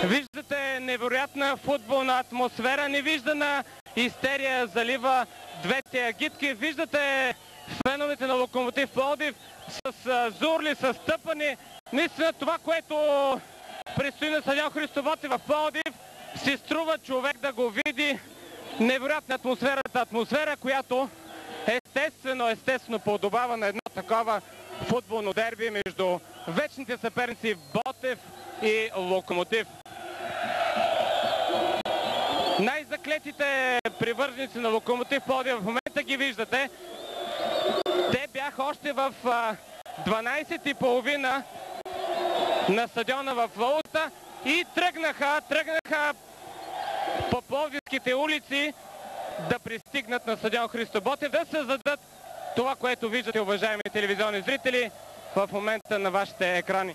Виждате невероятна футболна атмосфера, невиждана истерия залива двете агитки. Виждате феновете на Локомотив Пловдив с зурли, с тъпани. Наистина това, което предстои на стадион Христо Ботев в Пловдив, си струва човек да го види. Невероятна атмосфера, която естествено подобава на едно такова футболно дерби между вечните съперници Ботев и Локомотив. Най-заклетите привърженици на Локомотив Пловдив в момента ги виждате. Те бяха още в 12:30 на стадиона в Валута и тръгнаха по пловдивските улици да пристигнат на стадион Христо Ботев, да създадат това, което виждате, уважаеми телевизионни зрители, в момента на вашите екрани.